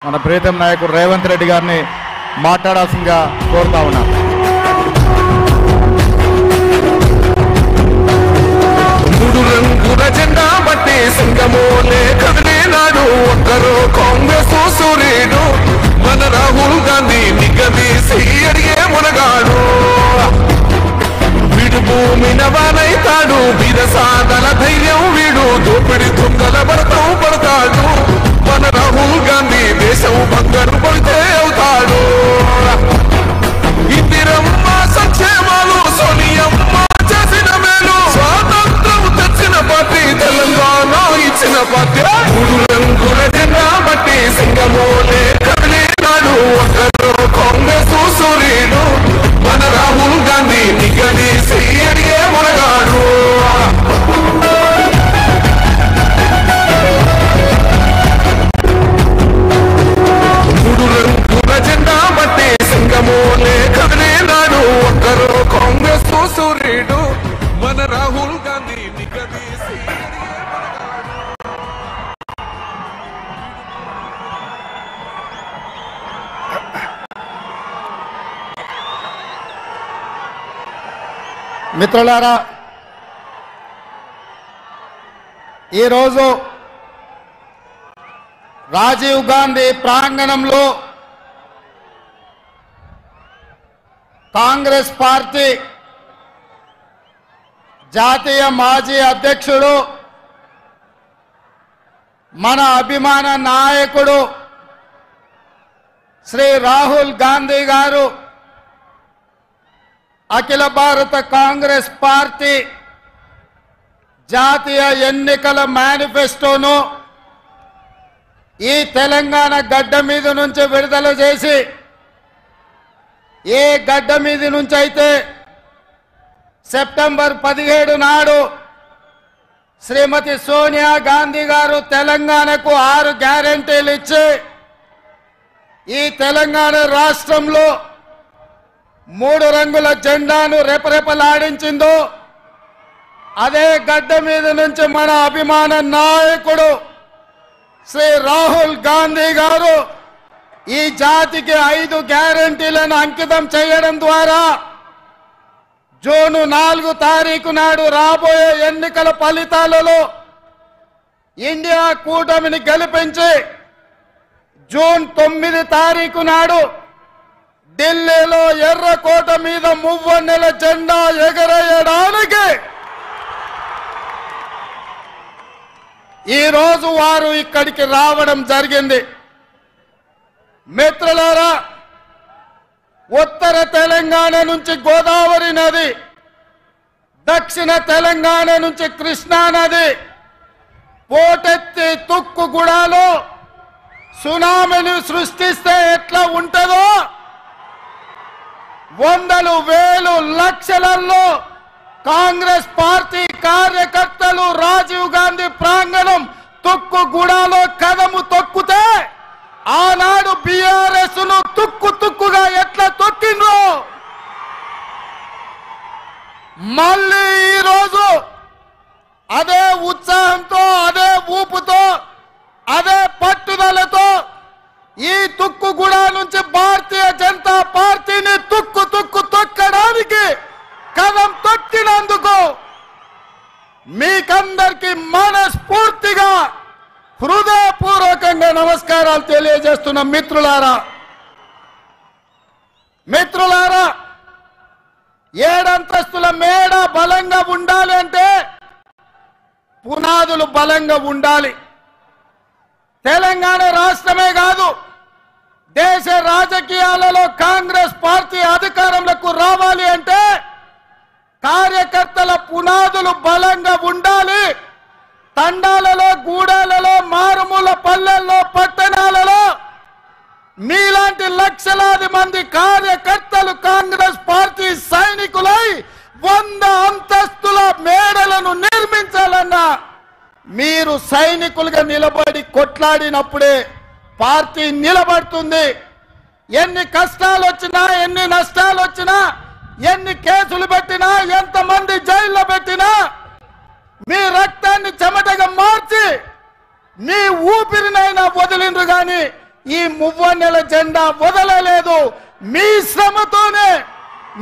మన ప్రీతం నాయకుడు రేవంత్ రెడ్డి గారిని మాట్లాడాల్సిందిగా కోరుతా ఉన్నాం. మూడు రంగుల జెండా బట్టి సింగమోలే కదిలినాడు ఒక్కరు కాంగ్రెస్ సూర్యుడు మన రాహుల్ గాంధీ నిగదీసి అడిగే మునగాడు వీడు భూమి నవానైతాడు బిరసాదల ధైర్యం వీడు దోపిడి దొంగల భరతం పడతాడు మన రాహుల్ గాంధీ దేశం బంగారు పడితే అవుతాడు ఇందిరమ్మ సంక్షేమాలు సోనియమ్మ చేసిన మేలు స్వాతంత్రం తెచ్చిన పార్టీ తెలంగాణ ఇచ్చిన పార్టీ మూడు రంగుల జెండా బట్టి సింగమోలే కదిలినాడు ఒక్కరు కాంగ్రెస్ సూర్యుడు మన రాహుల్ గాంధీ నిగదీసి అడిగే మునగాడు మూడు రంగుల జెండా బట్టి సింగమోలే కదిలినాడు ఒక్కరు కాంగ్రెస్ సూర్యుడు మన రాహుల్ గాంధీ నిగదీసి మిత్రులారా, ఈరోజు రాజీవ్ గాంధీ ప్రాంగణంలో కాంగ్రెస్ పార్టీ జాతీయ మాజీ అధ్యక్షుడు మన అభిమాన నాయకుడు శ్రీ రాహుల్ గాంధీ గారు అఖిల భారత కాంగ్రెస్ పార్టీ జాతీయ ఎన్నికల మేనిఫెస్టోను ఈ తెలంగాణ గడ్డ మీద నుంచి విడుదల చేసి ఏ గడ్డ మీద నుంచి అయితే సెప్టెంబర్ 17 నాడు శ్రీమతి సోనియా గాంధీ గారు తెలంగాణకు 6 గ్యారెంటీలు ఇచ్చి ఈ తెలంగాణ రాష్ట్రంలో 3 రంగుల జెండాను రెపరెపలాడించిందో అదే గడ్డ మీద నుంచి మన అభిమాన నాయకుడు శ్రీ రాహుల్ గాంధీ గారు ఈ జాతికి 5 గ్యారెంటీలను అంకితం చేయడం ద్వారా జూన్ 4 తారీఖు నాడు రాబోయే ఎన్నికల ఫలితాలలో ఇండియా కూటమిని గెలిపించి జూన్ 9 తారీఖు నాడు ఢిల్లీలో ఎర్రకోట మీద మువ్వన్నెల జెండా ఎగరేయడానికి ఈరోజు వారు ఇక్కడికి రావడం జరిగింది. మిత్రులారా, ఉత్తర తెలంగాణ నుంచి గోదావరి నది, దక్షిణ తెలంగాణ నుంచి కృష్ణా నది పోటెత్తి తుక్కుగూడలో సునామీని సృష్టిస్తే ఎట్లా ఉంటుందో వందలు వేలు లక్షలలో కాంగ్రెస్ పార్టీ కార్యకర్తలు రాజీవ్ గాంధీ ప్రాంగణం తుక్కుగూడలో కదము తొక్కితే ఆనాడు బీఆర్ఎస్ ను తుక్కుగా ఎట్లా తొక్కిండ్రో మళ్ళీ ఈరోజు అదే ఉత్సాహంతో అదే ఊపుతో అదే పట్టుదలతో ఈ తుక్కుగూడ నుంచి భారతీయ జనతా పార్టీని తొక్కడానికి కదం తొక్కినందుకు మీకందరికీ మనస్ఫూర్తిగా హృదయపూర్వకంగా నమస్కారాలు తెలియజేస్తున్న మిత్రులారా, 7 అంతస్తుల మేడ బలంగా ఉండాలి అంటే పునాదులు బలంగా ఉండాలి. తెలంగాణ రాష్ట్రమే కాదు, దేశ రాజకీయాలలో కాంగ్రెస్ పార్టీ అధికారంలోకి రావాలి అంటే కార్యకర్తల పునాదులు బలంగా ఉండాలి. తండాలలో, గూడాలలో, మారుమూల పల్లెల్లో, పట్టణాలలో మీలాంటి లక్షలాది మంది కార్యకర్తలు కాంగ్రెస్ పార్టీ సైనికులై 100 అంతస్తుల మేడలను నిర్మించాలన్నా మీరు సైనికులుగా నిలబడి కొట్లాడినప్పుడే పార్టీ నిలబడుతుంది. ఎన్ని కష్టాలు వచ్చినా, ఎన్ని నష్టాలు వచ్చినా, ఎన్ని కేసులు పెట్టినా, ఎంతమంది జైల్లో పెట్టినా మీ రక్తాన్ని చెమటగా మార్చి మీ ఊపిరినైనా వదిలిండ్రు గాని ఈ మువ్వన్నెల జెండా వదలలేదు. మీ శ్రమతోనే,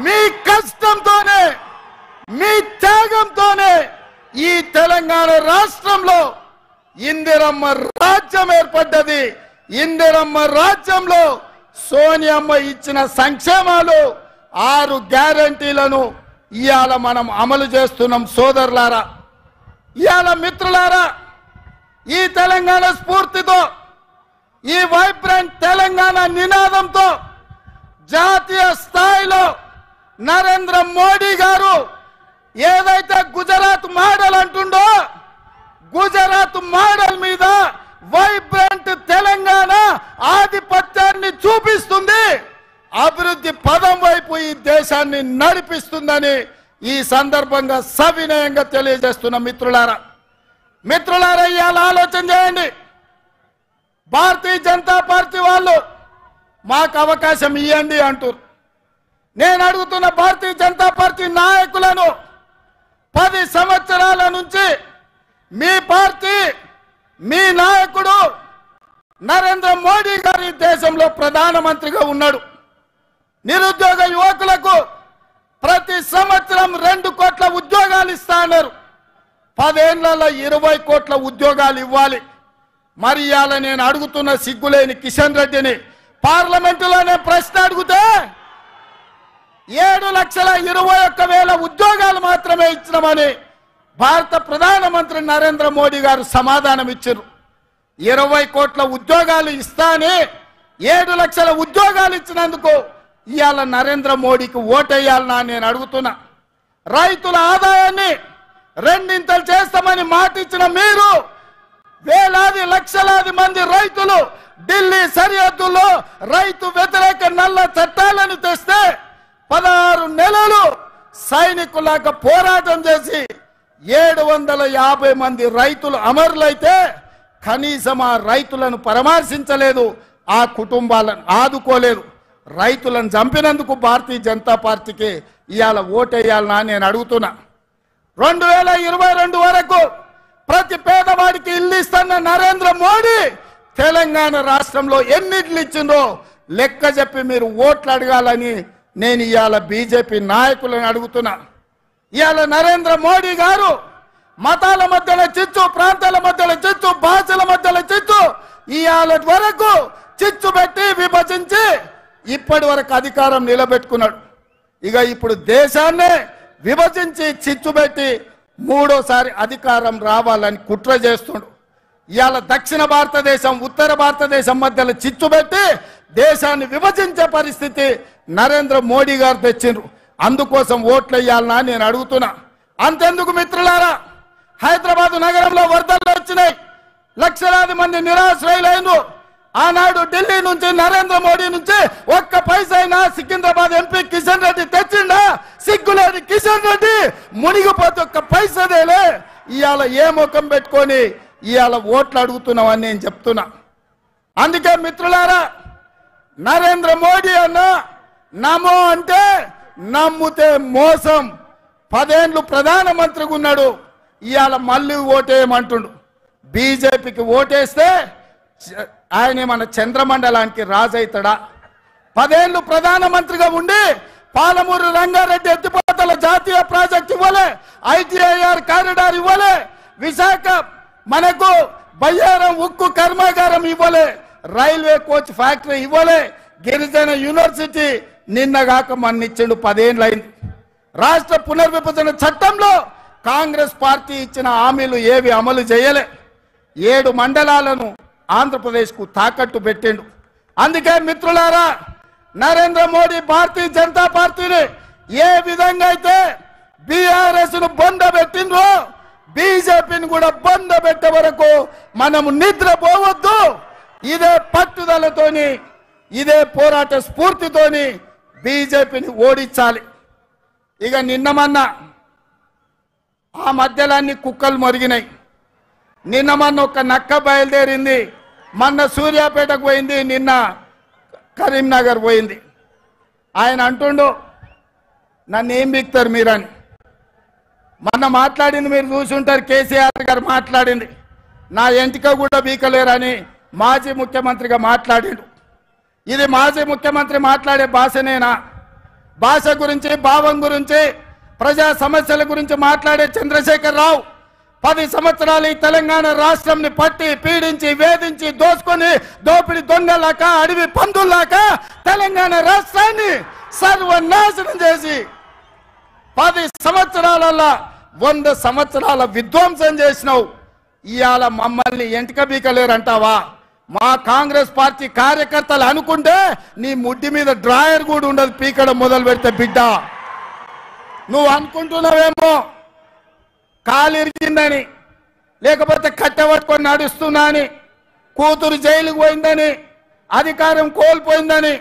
మీ కష్టంతోనే, మీ త్యాగంతోనే ఈ తెలంగాణ రాష్ట్రంలో ఇందిరమ్మ రాజ్యం ఏర్పడ్డది. ఇందిరమ్మ రాజ్యంలో సోనియమ్మ ఇచ్చిన సంక్షేమాలు 6 గ్యారంటీలను ఇవాళ మనం అమలు చేస్తున్నాం. సోదరులారా, ఇవాళ మిత్రులారా, ఈ తెలంగాణ స్ఫూర్తితో, ఈ వైబ్రెంట్ తెలంగాణ నినాదంతో జాతీయ స్థాయిలో నరేంద్ర మోడీ గారు ఏదైతే గుజరాత్ మోడల్ అంటుండో, గుజరాత్ మోడల్ మీద వైబ్రెంట్ తెలంగాణ ఆధిపత్యాన్ని చూపిస్తుంది, అభివృద్ధి పదం వైపు ఈ దేశాన్ని నడిపిస్తుందని ఈ సందర్భంగా సవినయంగా తెలియజేస్తున్న మిత్రులారా, ఇవాళ ఆలోచన చేయండి. భారతీయ జనతా పార్టీ వాళ్ళు మాకు అవకాశం ఇవ్వండి అంటారు. నేను అడుగుతున్న భారతీయ జనతా పార్టీ నాయకులను, 10 సంవత్సరాల నుంచి మీ పార్టీ, మీ నాయకుడు నరేంద్ర మోడీ గారి దేశంలో ప్రధానమంత్రిగా ఉన్నాడు. నిరుద్యోగ యువకులకు ప్రతి సంవత్సరం 2 కోట్ల ఉద్యోగాలు ఇస్తా అన్నారు. 10 ఏళ్లలో 20 కోట్ల ఉద్యోగాలు ఇవ్వాలి. మరి ఇవాళ నేను అడుగుతున్న సిగ్గులేని కిషన్ రెడ్డిని పార్లమెంటులోనే ప్రశ్న అడిగితే 7,21,000 ఉద్యోగాలు మాత్రమే ఇచ్చినామని భారత ప్రధానమంత్రి నరేంద్ర మోడీ గారు సమాధానం ఇచ్చారు. 20 కోట్ల ఉద్యోగాలు ఇస్తానే 7 లక్షల ఉద్యోగాలు ఇచ్చినందుకు ఇవాళ నరేంద్ర మోడీకి ఓటేయాలనా నేను అడుగుతున్నా. రైతుల ఆదాయాన్ని 2 చేస్తామని మాట ఇచ్చిన మీరు వేలాది లక్షలాది మంది రైతులు ఢిల్లీ సరిహద్దుల్లో రైతు వ్యతిరేక నల్ల చట్టాలను తెస్తే 16 నెలలు సైనికులాగా పోరాటం చేసి 750 మంది రైతులు అమరులైతే కనీసం ఆ రైతులను పరామర్శించలేదు, ఆ కుటుంబాలను ఆదుకోలేదు. రైతులను చంపినందుకు భారతీయ జనతా పార్టీకి ఇవాళ ఓటేయాలనా నేను అడుగుతున్నా. 2022 వరకు ప్రతి పేదవాడికి ఇల్లు ఇస్తున్న నరేంద్ర మోడీ తెలంగాణ రాష్ట్రంలో ఎన్ని ఇల్లు ఇచ్చిందో లెక్క చెప్పి మీరు ఓట్లు అడగాలని నేను ఇవాళ బీజేపీ నాయకులను అడుగుతున్నా. ఇవాళ నరేంద్ర మోడీ గారు మతాల మధ్యలో చిచ్చు, ప్రాంతాల మధ్యలో చిచ్చు, భాషల మధ్యలో చిచ్చు, ఇవాళ వరకు చిచ్చు పెట్టి విభజించి ఇప్పటి వరకు అధికారం నిలబెట్టుకున్నాడు. ఇక ఇప్పుడు దేశాన్నే విభజించి చిచ్చు పెట్టి 3వసారి అధికారం రావాలని కుట్ర చేస్తుండు. ఇవాళ దక్షిణ భారతదేశం, ఉత్తర భారతదేశం మధ్యలో చిచ్చు పెట్టి దేశాన్ని విభజించే పరిస్థితి నరేంద్ర మోడీ గారు తెచ్చిండ్రు. అందుకోసం ఓట్లు వేయాలనా నేను అడుగుతున్నా. అంతెందుకు మిత్రులారా, హైదరాబాద్ నగరంలో వరదలు వచ్చినాయి, లక్షలాది మంది నిరాశ్రయులైనరు. ఆనాడు ఢిల్లీ నుంచి నరేంద్ర మోడీ నుంచి 1 పైసా అయినా సికింద్రాబాద్ ఎంపీ కిషన్ రెడ్డి తెచ్చిండా? సిగ్గులేని కిషన్ రెడ్డి మునిగిపోతే 1 పైసదేలే. ఇవాళ ఏ ముఖం పెట్టుకొని ఇవాళ ఓట్లు అడుగుతున్నామని నేను చెప్తున్నా. అందుకే మిత్రులారా, నరేంద్ర మోడీ అన్న నమో అంటే నమ్ముతే మోసం. 10 ఏళ్ళు ప్రధానమంత్రిగా ఉన్నాడు, ఇవాళ మళ్ళీ ఓటేయమంటుండు. బీజేపీకి ఓటేస్తే ఆయన మన చంద్రమండలానికి రాజు అవుతాడా? 10 ఏళ్ళు ప్రధానమంత్రిగా ఉండి పాలమూరు రంగారెడ్డి ఎత్తిపోతల జాతీయ ప్రాజెక్ట్ ఇవ్వలే, ఐటీఐఆర్ కారిడార్ ఇవ్వలే, విశాఖ మనకు బయ్యారం ఉక్కు కర్మాగారం ఇవ్వలే, రైల్వే కోచ్ ఫ్యాక్టరీ ఇవ్వలే, గిరిజన యూనివర్సిటీ నిన్నగాక మన్నిచ్చిండు. 10 ఏళ్ళు అయింది. రాష్ట్ర పునర్విభజన చట్టంలో కాంగ్రెస్ పార్టీ ఇచ్చిన హామీలు ఏవి అమలు చేయలే. 7 మండలాలను ఆంధ్రప్రదేశ్కు తాకట్టు పెట్టిండు. అందుకే మిత్రులారా, నరేంద్ర మోడీ భారతీయ జనతా పార్టీని ఏ విధంగా అయితే బీఆర్ఎస్ ను బొంద పెట్టిండ్రో బీజేపీని కూడా బొంద పెట్టే వరకు మనము నిద్రపోవద్దు. ఇదే పట్టుదలతోని, ఇదే పోరాట స్ఫూర్తితోని బీజేపీని ఓడించాలి. ఇక నిన్నమన్న ఆ మధ్యలన్నీ కుక్కలు మొరిగినాయి. నిన్న మొన్న ఒక నక్క బయలుదేరింది, మొన్న సూర్యాపేటకు పోయింది, నిన్న కరీంనగర్ పోయింది. ఆయన అంటుండు నన్ను ఏం బిక్తారు మీరని. మొన్న మాట్లాడింది మీరు చూసుంటారు, కేసీఆర్ గారు మాట్లాడింది, నా ఎంటిక కూడా బీకలేరని మాజీ ముఖ్యమంత్రిగా మాట్లాడాడు. ఇది మాజీ ముఖ్యమంత్రి మాట్లాడే భాషనేనా? భాష గురించి, భావం గురించి, ప్రజా సమస్యల గురించి మాట్లాడే చంద్రశేఖర్ రావు 10 సంవత్సరాలు ఈ తెలంగాణ రాష్ట్రంని పట్టి పీడించి వేధించి దోసుకొని దోపిడి దొంగలాక అడవి పందుల్లాక తెలంగాణ రాష్ట్రాన్ని సర్వనాశనం చేసి 10 సంవత్సరాలలో 100 సంవత్సరాల విధ్వంసం చేసినావు. ఇవాళ మమ్మల్ని ఎంటిక బీకలేరంటావా? మా కాంగ్రెస్ పార్టీ కార్యకర్తలు అనుకుంటే నీ ముడ్డి మీద డ్రాయర్ కూడా ఉండదు పీకడం మొదలు పెడితే బిడ్డ. నువ్వు అనుకుంటున్నావేమో కాలు ఇరిగిందని, లేకపోతే కట్టెపట్టుకొని నడుస్తున్నా అని, కూతురు జైలుకు పోయిందని, అధికారం కోల్పోయిందని.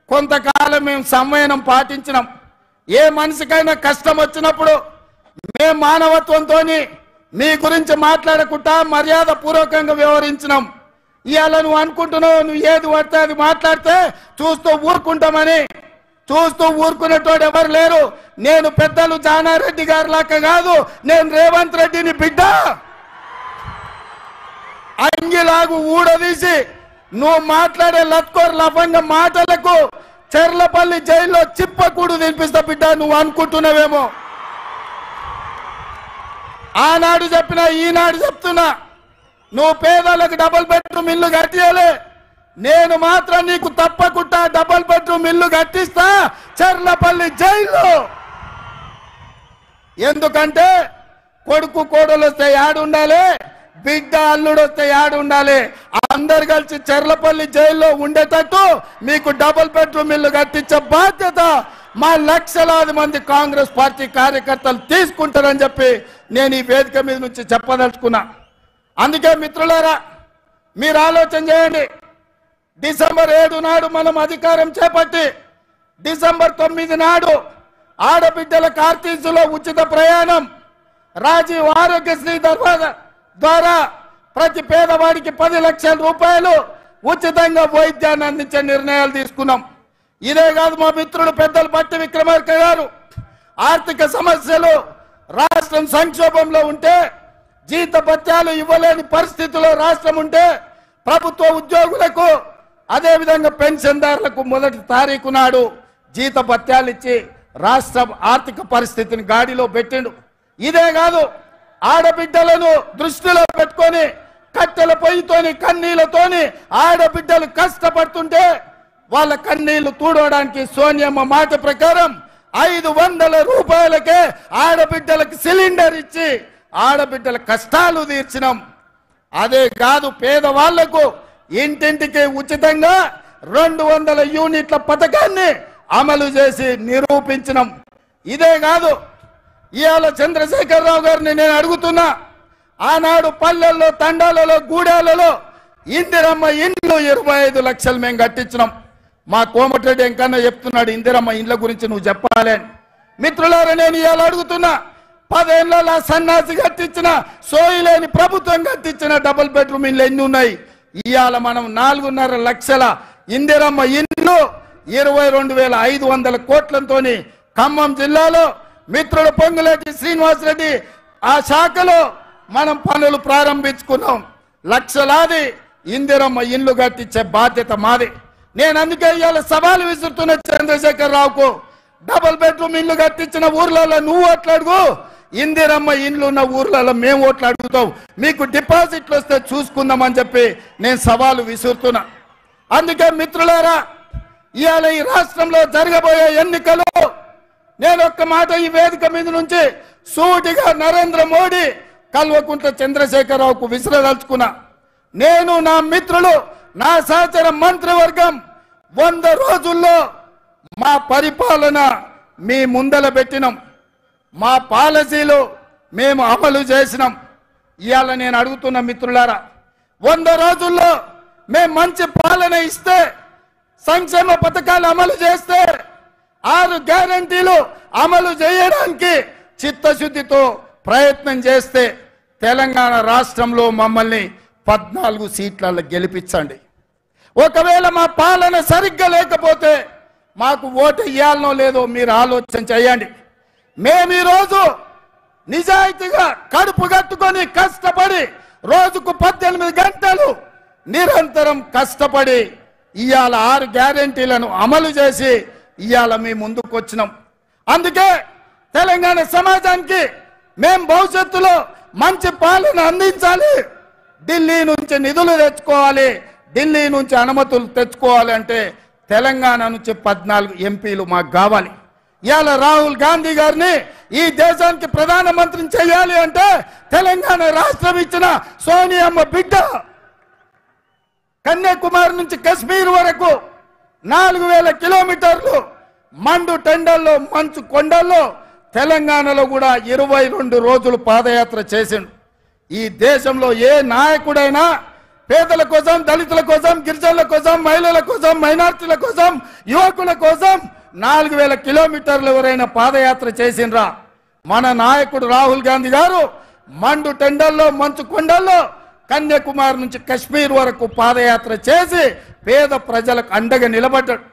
కొంతకాలం మేము సంయమనం పాటించినాం. ఏ మనిషికైనా కష్టం వచ్చినప్పుడు మేము మానవత్వంతో మీ గురించి మాట్లాడకుండా మర్యాద పూర్వకంగా వ్యవహరించినాం. ఇవాళ నువ్వు అనుకుంటున్నావు నువ్వు ఏది పడితే అది మాట్లాడితే చూస్తూ ఊరుకుంటామని. చూస్తూ ఊరుకునేటోడు ఎవరు లేరు. నేను పెద్దలు జానారెడ్డి గారి లాగా కాదు, నేను రేవంత్ రెడ్డిని బిడ్డ. అంగిలాగు ఊడదీసి నువ్వు మాట్లాడే లత్కోర్ లఫంగ మాటలకు చెర్లపల్లి జైల్లో చిప్పకూడు తినిపిస్తా బిడ్డ. నువ్వు అనుకుంటున్నావేమో. ఆనాడు చెప్పినా ఈనాడు చెప్తున్నా, నువ్వు పేదలకు డబుల్ బెడ్రూమ్ ఇల్లు కట్టియాలి. నేను మాత్రం నీకు తప్పకుండా డబుల్ బెడ్రూమ్ ఇల్లు కట్టిస్తా చెర్లపల్లి జైల్లో. ఎందుకంటే కొడుకు కోడలు వస్తే యాడు ఉండాలి, బిడ్డ అల్లుడు వస్తే యాడు ఉండాలి. అందరు కలిసి చెర్లపల్లి జైల్లో ఉండేటట్టు మీకు డబుల్ బెడ్రూమ్ ఇల్లు కట్టించే బాధ్యత మా లక్షలాది మంది కాంగ్రెస్ పార్టీ కార్యకర్తలు తీసుకుంటారని చెప్పి నేను ఈ వేదిక మీద నుంచి చెప్పదలుచుకున్నా. అందుకే మిత్రులారా, మీరు ఆలోచన చేయండి. డిసెంబర్ 7 నాడు మనం అధికారం చేపట్టి డిసెంబర్ 9 నాడు ఆడబిడ్డల కార్తీసులో ఉచిత ప్రయాణం, రాజీవ్ ఆరోగ్యశ్రీ ద్వారా ప్రతి పేదవాడికి 10 లక్షల రూపాయలు ఉచితంగా వైద్యాన్ని అందించే నిర్ణయాలు తీసుకున్నాం. ఇదే కాదు, మా మిత్రుడు పెద్దలు పట్టి విక్రమార్క గారు ఆర్థిక సమస్యలు, రాష్ట్రం సంక్షోభంలో ఉంటే, జీతభత్యాలు ఇవ్వలేని పరిస్థితిలో రాష్ట్రం ఉంటే ప్రభుత్వ ఉద్యోగులకు అదేవిధంగా పెన్షన్దారులకు 1వ తారీఖు నాడు జీతభత్యాలు ఇచ్చి రాష్ట్ర ఆర్థిక పరిస్థితిని గాడిలో పెట్టిండు. ఇదే కాదు, ఆడబిడ్డలను దృష్టిలో పెట్టుకొని కట్టెల పొయ్యితోని కన్నీళ్లతోని ఆడబిడ్డలు కష్టపడుతుంటే వాళ్ళ కన్నీళ్లు తూడవడానికి సోనియమ్మ మాట ప్రకారం 500 రూపాయలకే ఆడబిడ్డలకు సిలిండర్ ఇచ్చి ఆడబిడ్డల కష్టాలు తీర్చినాం. అదే కాదు, పేదవాళ్లకు ఇంటింటికి ఉచితంగా 200 యూనిట్ల పథకాన్ని అమలు చేసి నిరూపించినాం. ఇదే కాదు, ఇవాళ చంద్రశేఖర్ రావు గారిని నేను అడుగుతున్నా, ఆనాడు పల్లెల్లో, తండాలలో, గూడాలలో ఇందిరమ్మ ఇండ్లు 25 లక్షలు మేము కట్టించినాం. మా కోమటిరెడ్డి ఎంకన్నా చెప్తున్నాడు ఇందిరమ్మ ఇండ్ల గురించి నువ్వు చెప్పాలి. మిత్రులారా, నేను ఇవాళ అడుగుతున్నా, 10 ఏళ్ల సన్నాసి కట్టించిన, సోయిలేని ప్రభుత్వం కట్టించిన డబుల్ బెడ్రూమ్ ఇల్లు ఎన్ని ఉన్నాయి? ఇవాళ మనం 4.5 లక్షల ఇందిరమ్మ ఇండ్లు 22,500 కోట్లతో ఖమ్మం జిల్లాలో మిత్రుడు పొంగులేటి శ్రీనివాసరెడ్డి ఆ శాఖలో మనం పనులు ప్రారంభించుకున్నాం. లక్షలాది ఇందిరమ్మ ఇండ్లు కట్టించే బాధ్యత మాది. నేను అందుకే ఇవాళ సవాలు విసురుతున్న చంద్రశేఖర్ రావుకు, డబుల్ బెడ్రూమ్ ఇల్లు కట్టించిన ఊర్లలో నువ్వు ఓట్లాడుగు, ఇందిరమ్మ ఇండ్లు ఉన్న ఊర్లలో మేము ఓట్లు అడుగుతాం, మీకు డిపాజిట్లు వస్తే చూసుకుందామని చెప్పి నేను సవాలు విసురుతున్నా. అందుకే మిత్రులారా, ఇవాళ ఈ రాష్ట్రంలో జరగబోయే ఎన్నికలు నేను ఒక్క మాట ఈ వేదిక మీద నుంచి సూటిగా నరేంద్ర మోడీ, కల్వకుంట్ల చంద్రశేఖరరావుకు విసిరదలుచుకున్నా. నేను, నా మిత్రులు, నా సహచర మంత్రివర్గం 100 రోజుల్లో మా పరిపాలన మీ ముందల పెట్టినాం, మా పాలసీలు మేము అమలు చేసినాం. ఇవాళ నేను అడుగుతున్న మిత్రులారా, 100 రోజుల్లో మేము మంచి పాలన ఇస్తే, సంక్షేమ పథకాలు అమలు చేస్తే, 6 గ్యారంటీలు అమలు చేయడానికి చిత్తశుద్ధితో ప్రయత్నం చేస్తే తెలంగాణ రాష్ట్రంలో మమ్మల్ని 14 సీట్లలో గెలిపించండి. ఒకవేళ మా పాలన సరిగ్గా లేకపోతే మాకు ఓటు ఇవ్వాలనో లేదో మీరు ఆలోచన చేయండి. మేము ఈరోజు నిజాయితీగా కడుపు కట్టుకొని కష్టపడి రోజుకు 18 గంటలు నిరంతరం కష్టపడి ఇవాళ 6 గ్యారెంటీలను అమలు చేసి ఇవాళ మీ ముందుకు వచ్చినాం. అందుకే తెలంగాణ సమాజానికి మేం భవిష్యత్తులో మంచి పాలన అందించాలి, ఢిల్లీ నుంచి నిధులు తెచ్చుకోవాలి, ఢిల్లీ నుంచి అనుమతులు తెచ్చుకోవాలి అంటే తెలంగాణ నుంచి 14 ఎంపీలు మాకు కావాలి. ఇవాళ రాహుల్ గాంధీ గారిని ఈ దేశానికి ప్రధానమంత్రిని చేయాలి అంటే తెలంగాణ రాష్ట్రం ఇచ్చిన సోనియమ్మ బిడ్డ కన్యాకుమారి నుంచి కశ్మీర్ వరకు 4000 కిలోమీటర్లు మండు టెండల్లో మంచు కొండల్లో తెలంగాణలో కూడా 22 రోజులు పాదయాత్ర చేసిండు. ఈ దేశంలో ఏ నాయకుడైనా పేదల కోసం, దళితుల కోసం, గిరిజనుల కోసం, మహిళల కోసం, మైనార్టీల కోసం, యువకుల కోసం 4000 కిలోమీటర్లు ఎవరైనా పాదయాత్ర చేసిండ్రా? మన నాయకుడు రాహుల్ గాంధీ గారు మండు టెండల్లో మంచు కొండల్లో కన్యాకుమారి నుంచి కశ్మీర్ వరకు పాదయాత్ర చేసి పేద ప్రజలకు అండగా నిలబడ్డాడు.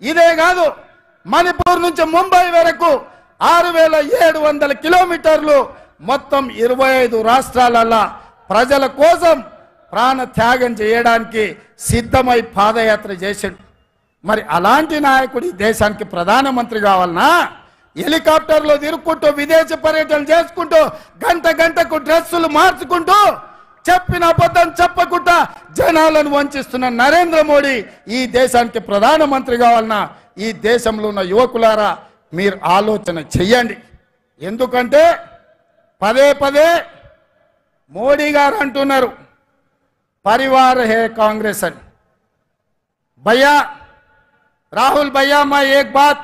ఇదే కాదు, మణిపూర్ నుంచి ముంబై వరకు 6700 కిలోమీటర్లు మొత్తం 25 రాష్ట్రాలలో ప్రజల కోసం ప్రాణ త్యాగం చేయడానికి సిద్ధమై పాదయాత్ర చేశాడు. మరి అలాంటి నాయకుడు ఈ దేశానికి ప్రధానమంత్రి కావాలనా? హెలికాప్టర్లో తిరుక్కుంటూ విదేశీ పర్యటనలు చేసుకుంటూ గంటకు డ్రెస్సులు మార్చుకుంటూ చెప్పిన అబద్ధం చెప్పకుండా జనాలను వంచిస్తున్న నరేంద్ర మోడీ ఈ దేశానికి ప్రధానమంత్రి కావాలన్నా? ఈ దేశంలో ఉన్న యువకులారా మీరు ఆలోచన చెయ్యండి. ఎందుకంటే పదే మోడీ గారు అంటున్నారు परिवार है कांग्रेस। भैया राहुल भैया, मैं एक बात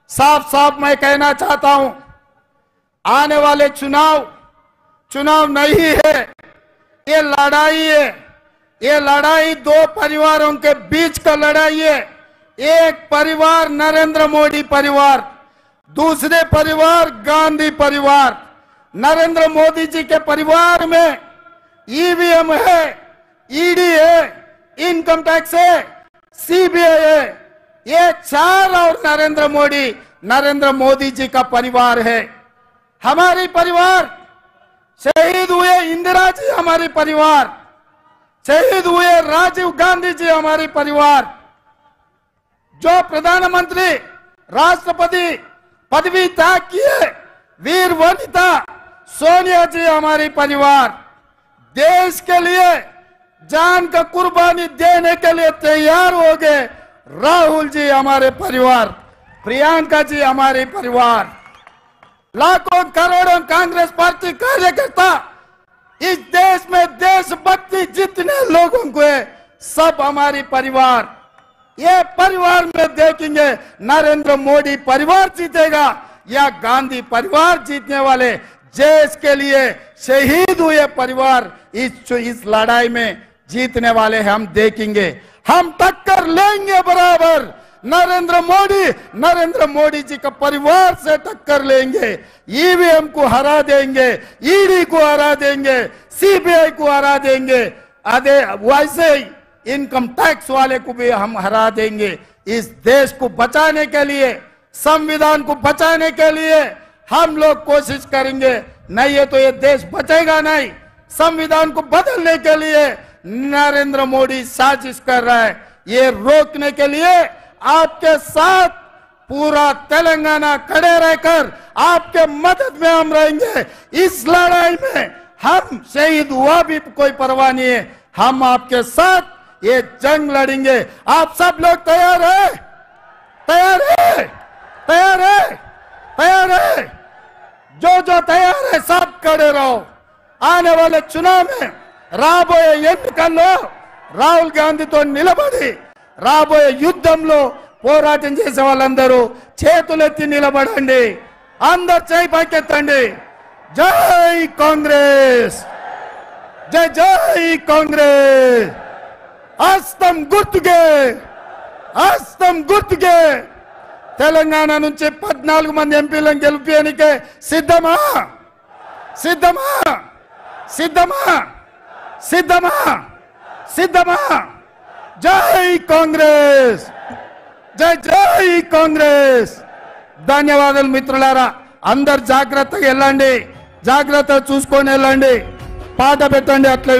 साफ मैं कहना चाहता हूं, आने वाले चुनाव नहीं है, ये लड़ाई है। ये लड़ाई 2 परिवारों के बीच का लड़ाई है। एक परिवार नरेंद्र मोदी परिवार, दूसरे परिवार गांधी परिवार। नरेंद्र मोदी जी के परिवार में ईवीएम है, ईडी है, इनकम टैक्स है, सीबीआई है। ये 4 और नरेंद्र मोदी जी का परिवार है। हमारी परिवार शहीद हुए इंदिरा जी, हमारी परिवार शहीद हुए राजीव गांधी जी, हमारी परिवार। जो प्रधानमंत्री राष्ट्रपति पदवी त्याग किए वीर वनिता सोनिया जी, हमारी परिवार। देश के लिए जान का कुर्बानी देने के लिए तैयार हो गए राहुल जी, हमारे परिवार। प्रियंका जी, हमारे परिवार। लाखों करोड़ों कांग्रेस पार्टी कार्यकर्ता इस देश में देशभक्ति जितने लोगों को है, सब हमारी परिवार। ये परिवार में देखेंगे नरेंद्र मोदी परिवार जीतेगा या गांधी परिवार जीतने वाले देश के लिए शहीद हुए परिवार इस लड़ाई में जीतने वाले हम देखेंगे। हम टक्कर लेंगे बराबर। नरेंद्र मोदी जी का परिवार से टक्कर लेंगे। ईवीएम को हरा देंगे, ईडी को हरा देंगे, सीबीआई को हरा देंगे। वैसे ही इनकम टैक्स वाले को भी हम हरा देंगे। इस देश को बचाने के लिए, संविधान को बचाने के लिए हम लोग कोशिश करेंगे। नहीं है तो ये देश बचेगा नहीं। संविधान को बदलने के लिए नरेंद्र मोदी साजिश कर रहा है। ये रोकने के लिए आपके साथ पूरा तेलंगाना खड़े रहकर आपके मदद में हम रहेंगे। इस लड़ाई में हम शहीद हुआ भी कोई परवाह नहीं है, हम आपके साथ ये जंग लड़ेंगे। आप सब लोग तैयार है? तैयार है? तैयार है? तैयार है? जो तैयार है सब खड़े रहो। आने वाले चुनाव में రాబోయే ఎన్నికల్లో రాహుల్ గాంధీతో నిలబడి రాబోయే యుద్ధంలో పోరాటం చేసే వాళ్ళందరూ చేతులెత్తి నిలబడండి, అందరూ చేయి పైకెత్తండి. జై కాంగ్రెస్, జై జై కాంగ్రెస్. హస్తం గుర్తుకే తెలంగాణ నుంచి 14 మంది ఎంపీలను గెలిపేయనికే సిద్ధమా? జై కాంగ్రెస్, జై జై కాంగ్రెస్. ధన్యవాదాలు మిత్రులారా. అందరు జాగ్రత్తగా వెళ్ళండి, జాగ్రత్తగా చూసుకొని వెళ్ళండి. పాట పెట్టండి అట్లే.